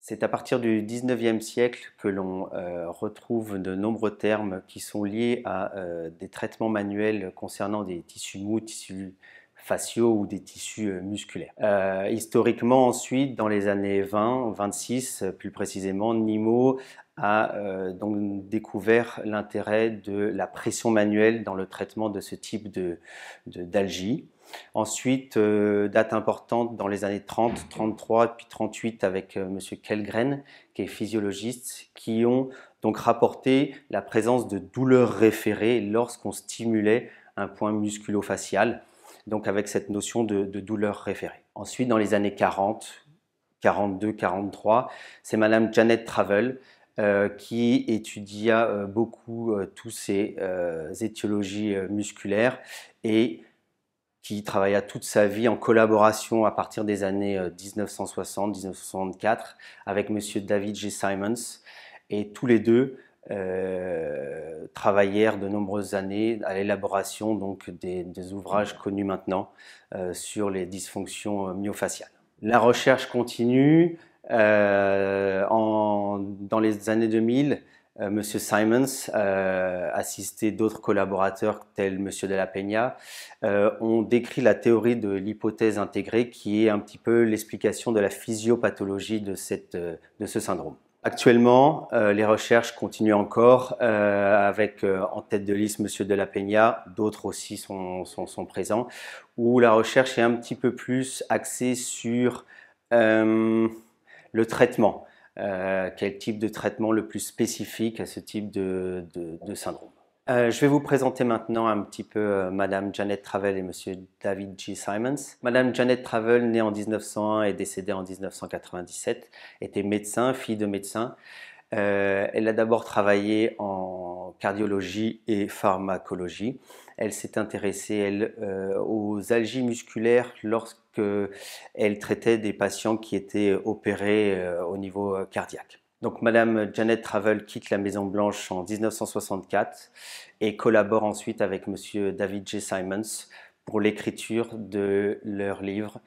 C'est à partir du 19e siècle que l'on retrouve de nombreux termes qui sont liés à des traitements manuels concernant des tissus mous, tissus faciaux ou des tissus musculaires. Historiquement ensuite, dans les années 20, 26 plus précisément, Nimo a donc découvert l'intérêt de la pression manuelle dans le traitement de ce type d'algie. Ensuite, date importante dans les années 30, 33 puis 38 avec Monsieur Kellgren, qui est physiologiste, qui ont donc rapporté la présence de douleurs référées lorsqu'on stimulait un point musculo-facial, donc avec cette notion de douleur référée. Ensuite, dans les années 40, 42, 43, c'est Madame Janet Travell qui étudia beaucoup tous ces étiologies musculaires et qui travailla toute sa vie en collaboration à partir des années 1960-1964 avec Monsieur David J. Simons, et tous les deux travaillèrent de nombreuses années à l'élaboration donc des ouvrages connus maintenant sur les dysfonctions myofaciales. La recherche continue. Dans les années 2000, Monsieur Simons, assisté d'autres collaborateurs tels Monsieur de la Peña, ont décrit la théorie de l'hypothèse intégrée, qui est un petit peu l'explication de la physiopathologie de ce syndrome. Actuellement, les recherches continuent encore avec en tête de liste Monsieur de la Peña, d'autres aussi sont présents, où la recherche est un petit peu plus axée sur le traitement. Quel type de traitement le plus spécifique à ce type de syndrome. Je vais vous présenter maintenant un petit peu Madame Janet Travell et Monsieur David J. Simons. Madame Janet Travell, née en 1901 et décédée en 1997, était médecin, fille de médecin. Elle a d'abord travaillé en cardiologie et pharmacologie. Elle s'est intéressée, elle, aux algies musculaires lorsqu'elle traitait des patients qui étaient opérés au niveau cardiaque. Donc Madame Janet Travell quitte la Maison Blanche en 1964 et collabore ensuite avec Monsieur David J. Simons pour l'écriture de leur livre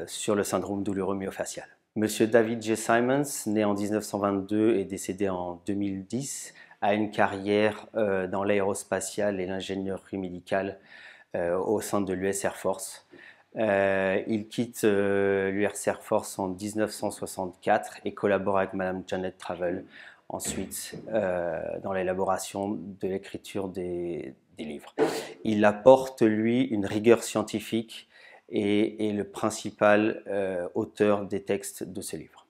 sur le syndrome douloureux myofacial. Monsieur David J. Simons, né en 1922 et décédé en 2010, a une carrière dans l'aérospatiale et l'ingénierie médicale au sein de l'US Air Force. Il quitte l'US Air Force en 1964 et collabore avec Madame Janet Travell ensuite dans l'élaboration de l'écriture des livres. Il apporte, lui, une rigueur scientifique et est le principal auteur des textes de ce livre.